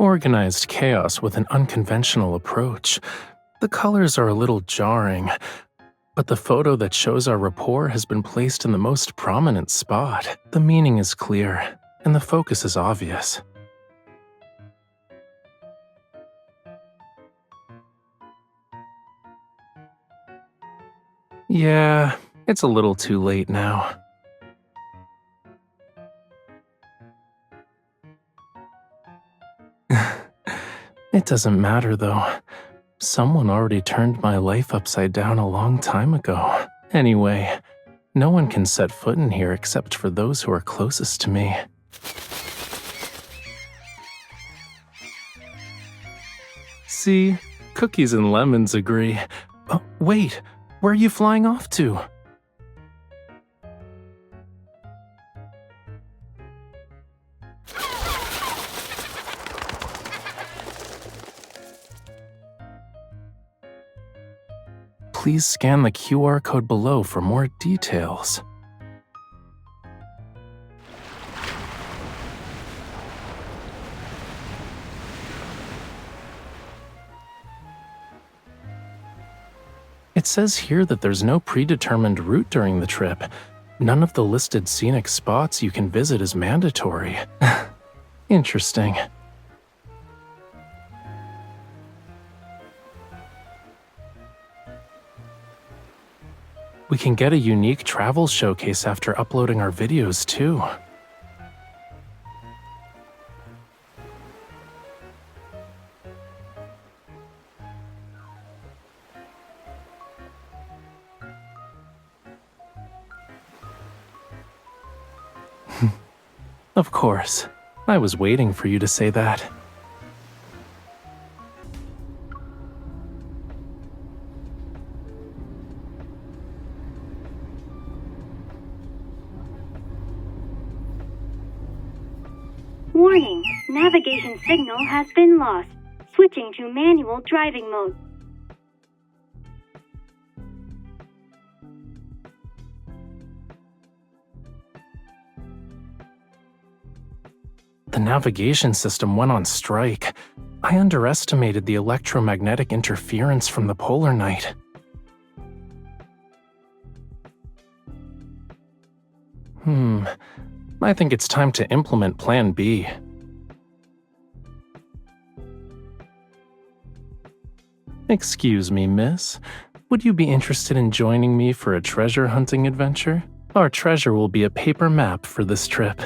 Organized chaos with an unconventional approach. The colors are a little jarring, but the photo that shows our rapport has been placed in the most prominent spot. The meaning is clear, and the focus is obvious. Yeah, it's a little too late now. It doesn't matter, though. Someone already turned my life upside down a long time ago. Anyway, no one can set foot in here except for those who are closest to me. See, cookies and lemons agree. Oh, wait, where are you flying off to? Please scan the QR code below for more details. It says here that there's no predetermined route during the trip. None of the listed scenic spots you can visit is mandatory. Interesting. We can get a unique travel showcase after uploading our videos, too. Of course. I was waiting for you to say that. Warning, navigation signal has been lost. Switching to manual driving mode. The navigation system went on strike. I underestimated the electromagnetic interference from the polar night. I think it's time to implement Plan B. Excuse me, miss. Would you be interested in joining me for a treasure hunting adventure? Our treasure will be a paper map for this trip.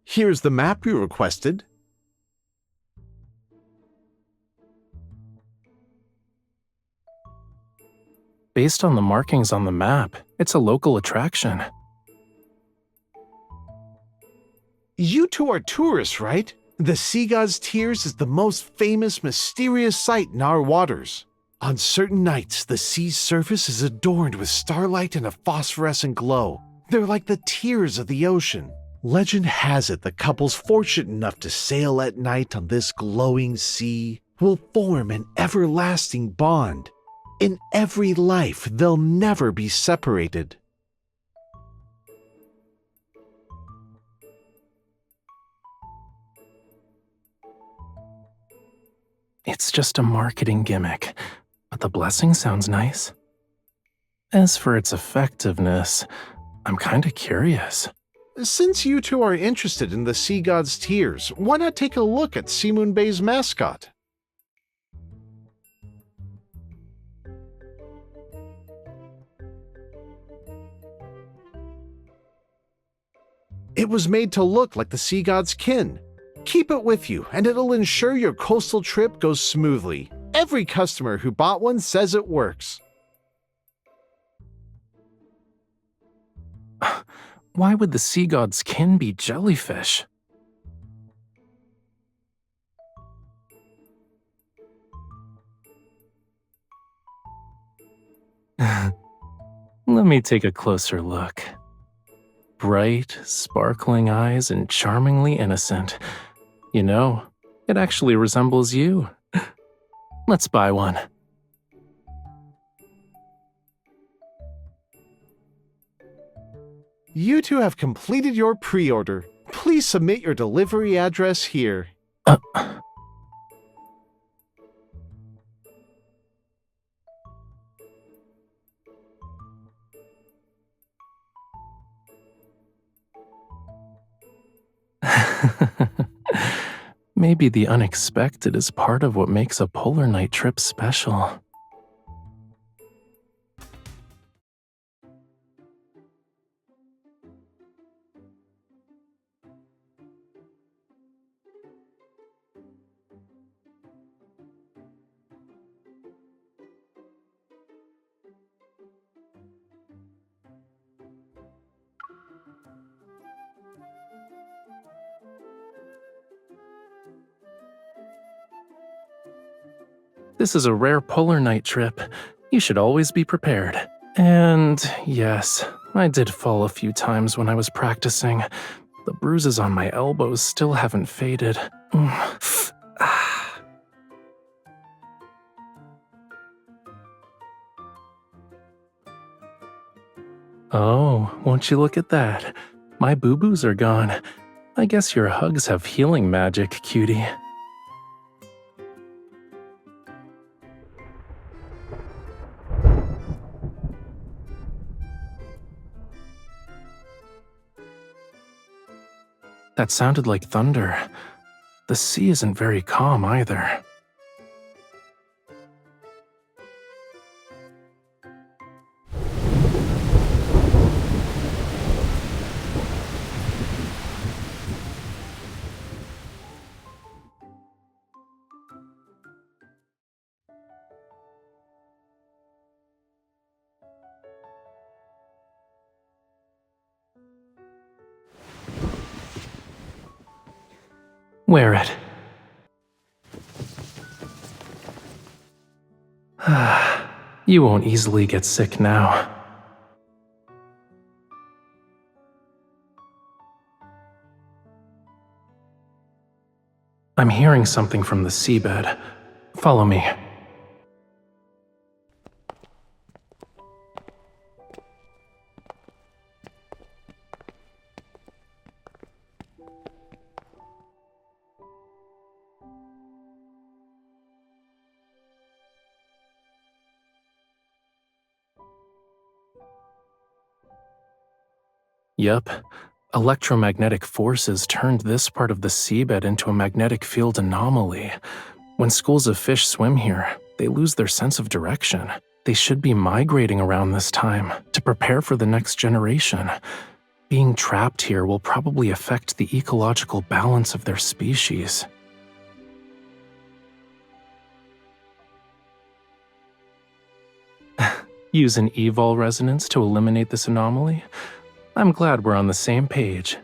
Here's the map you requested. Based on the markings on the map, it's a local attraction. You two are tourists, right? The Sea God's Tears is the most famous, mysterious sight in our waters. On certain nights, the sea's surface is adorned with starlight and a phosphorescent glow. They're like the tears of the ocean. Legend has it the couples fortunate enough to sail at night on this glowing sea will form an everlasting bond. In every life, they'll never be separated. It's just a marketing gimmick, but the blessing sounds nice. As for its effectiveness, I'm kinda curious. Since you two are interested in the Sea God's Tears, why not take a look at Seamoon Bay's mascot? It was made to look like the Sea God's kin. Keep it with you, and it'll ensure your coastal trip goes smoothly. Every customer who bought one says it works. Why would the sea god's kin be jellyfish? Let me take a closer look. Bright, sparkling eyes and charmingly innocent. You know, it actually resembles you. Let's buy one. You two have completed your pre-order. Please submit your delivery address here. Uh, Maybe the unexpected is part of what makes a polar night trip special. This is a rare polar night trip. You should always be prepared. And yes, I did fall a few times when I was practicing. The bruises on my elbows still haven't faded. Oh, won't you look at that? My boo-boos are gone. I guess your hugs have healing magic, cutie. That sounded like thunder. The sea isn't very calm either. Wear it. You won't easily get sick now. I'm hearing something from the seabed. Follow me. Yup. Electromagnetic forces turned this part of the seabed into a magnetic field anomaly. When schools of fish swim here, they lose their sense of direction. They should be migrating around this time to prepare for the next generation. Being trapped here will probably affect the ecological balance of their species. Use an evol resonance to eliminate this anomaly? I'm glad we're on the same page.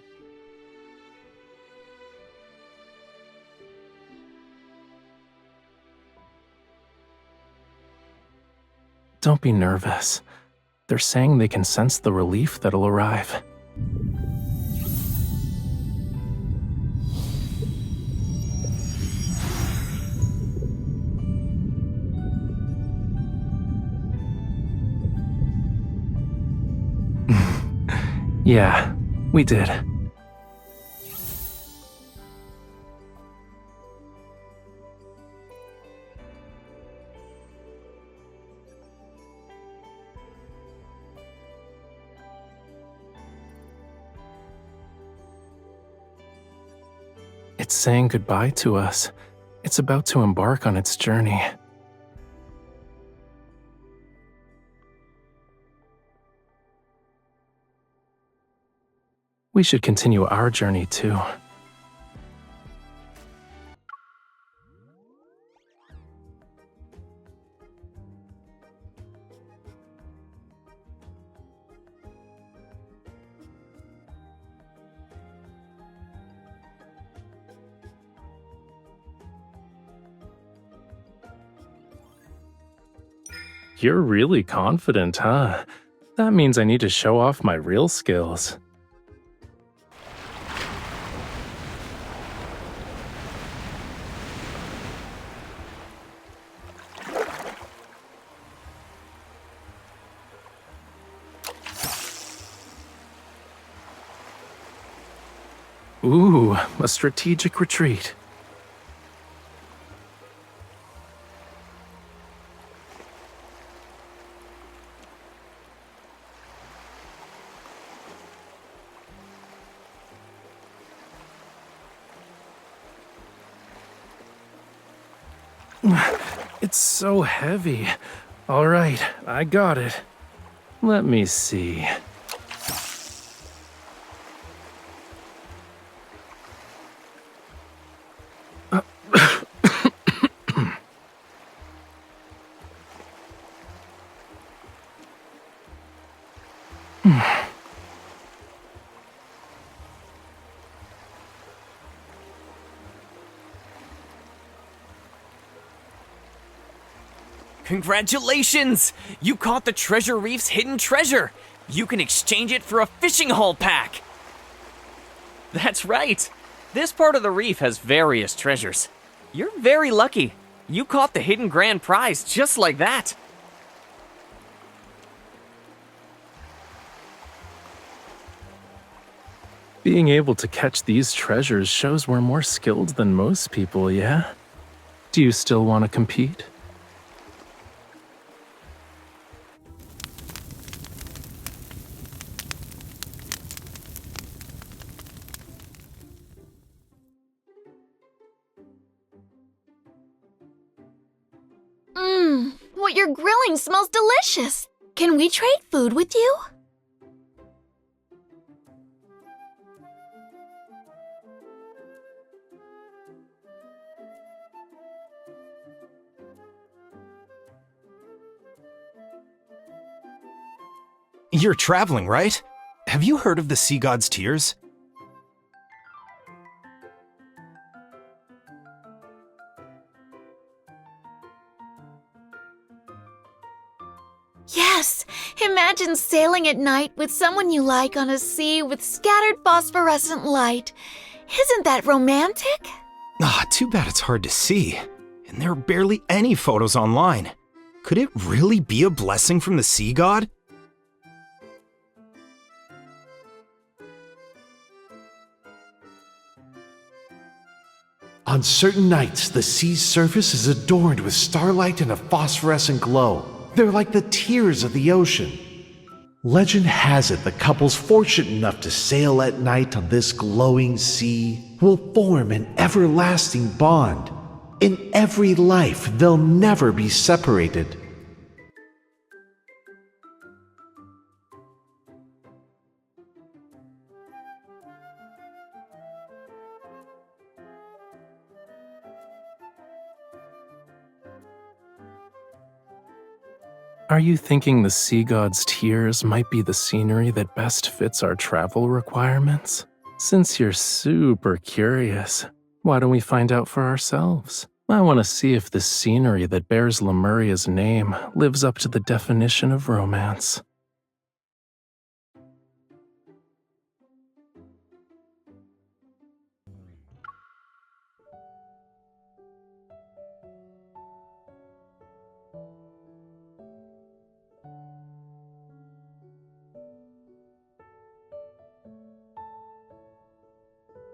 Don't be nervous. They're saying they can sense the relief that'll arrive. Yeah, we did. It's saying goodbye to us. It's about to embark on its journey. We should continue our journey too. You're really confident, huh? That means I need to show off my real skills. Ooh, a strategic retreat. It's so heavy. All right, I got it. Let me see. Congratulations! You caught the Treasure Reef's hidden treasure! You can exchange it for a fishing haul pack! That's right! This part of the reef has various treasures. You're very lucky. You caught the hidden grand prize just like that. Being able to catch these treasures shows we're more skilled than most people, yeah? Do you still want to compete? What you're grilling smells delicious. Can we trade food with you? You're traveling, right? Have you heard of the Sea God's Tears? Yes! Imagine sailing at night with someone you like on a sea with scattered phosphorescent light. Isn't that romantic? Too bad it's hard to see. And there are barely any photos online. Could it really be a blessing from the Sea God? On certain nights, the sea's surface is adorned with starlight and a phosphorescent glow. They're like the tears of the ocean. Legend has it the couples fortunate enough to sail at night on this glowing sea will form an everlasting bond. In every life, they'll never be separated. Are you thinking the Sea God's Tears might be the scenery that best fits our travel requirements? Since you're super curious, why don't we find out for ourselves? I want to see if this scenery that bears Lemuria's name lives up to the definition of romance.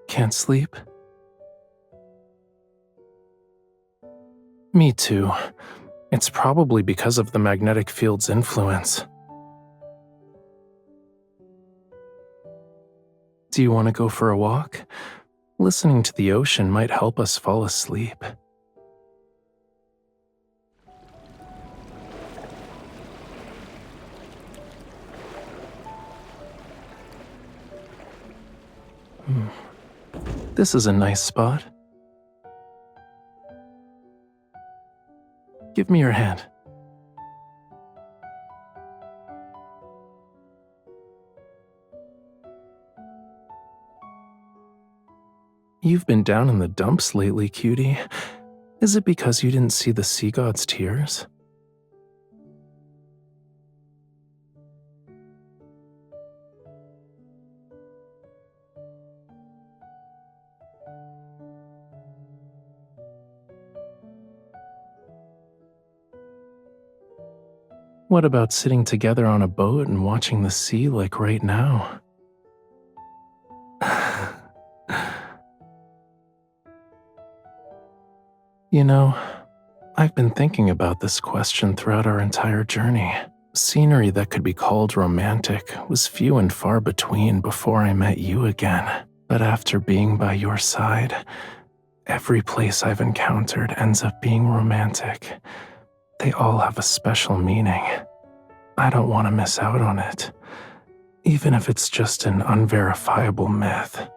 Can't sleep? Me too. It's probably because of the magnetic field's influence. Do you want to go for a walk? Listening to the ocean might help us fall asleep. This is a nice spot. Give me your hand. You've been down in the dumps lately, cutie. Is it because you didn't see the Sea God's tears? What about sitting together on a boat and watching the sea like right now? You know, I've been thinking about this question throughout our entire journey. Scenery that could be called romantic was few and far between before I met you again. But after being by your side, every place I've encountered ends up being romantic. They all have a special meaning. I don't want to miss out on it, even if it's just an unverifiable myth.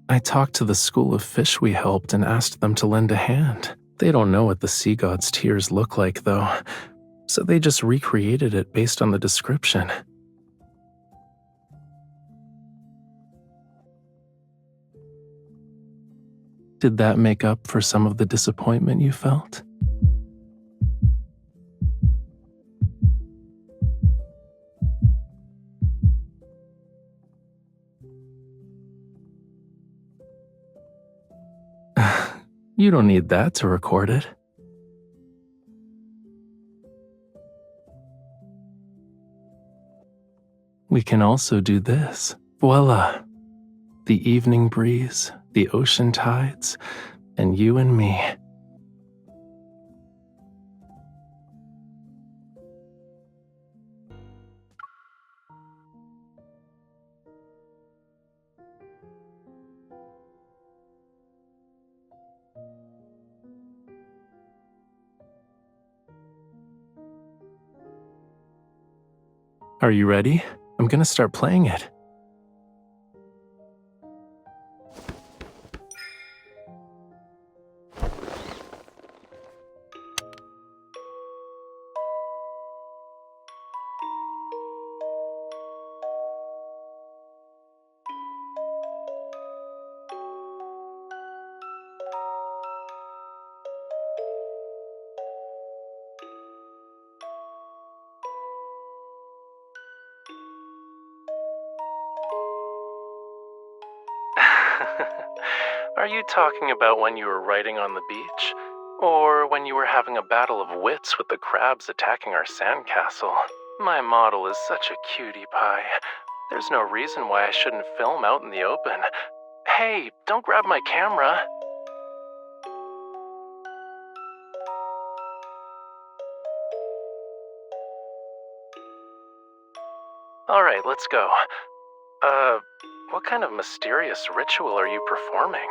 I talked to the school of fish we helped and asked them to lend a hand. They don't know what the sea god's tears look like, though, so they just recreated it based on the description. Did that make up for some of the disappointment you felt? You don't need that to record it. We can also do this. Voila! The evening breeze, the ocean tides, and you and me. Are you ready? I'm gonna start playing it. Are you talking about when you were writing on the beach? Or when you were having a battle of wits with the crabs attacking our sandcastle? My model is such a cutie pie. There's no reason why I shouldn't film out in the open. Hey, don't grab my camera. Alright, let's go. What kind of mysterious ritual are you performing?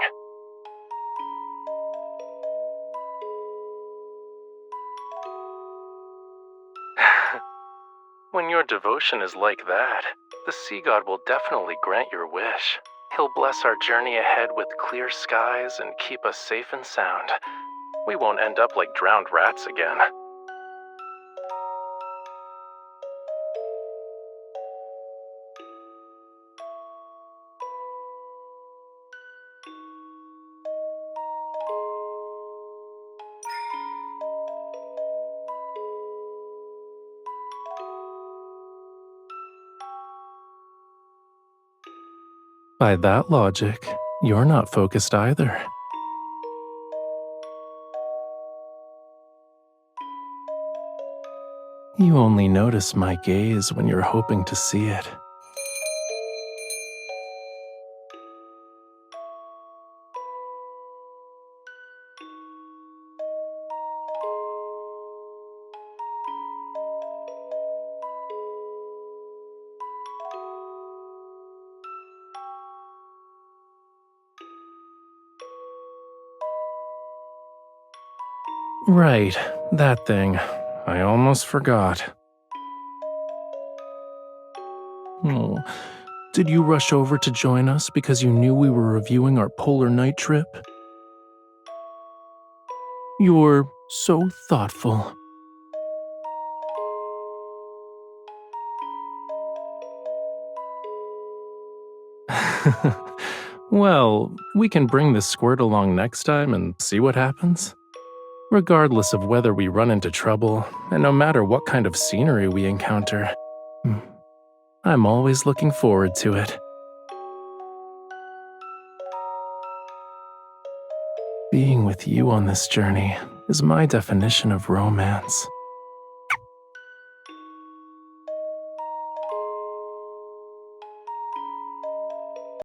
When your devotion is like that, the sea god will definitely grant your wish. He'll bless our journey ahead with clear skies and keep us safe and sound. We won't end up like drowned rats again. By that logic, you're not focused either. You only notice my gaze when you're hoping to see it. Right, that thing. I almost forgot. Oh, did you rush over to join us because you knew we were reviewing our polar night trip? You're so thoughtful. Well, we can bring this squirt along next time and see what happens. regardless of whether we run into trouble and no matter what kind of scenery we encounter. I'm always looking forward to it. Being with you on this journey is my definition of romance.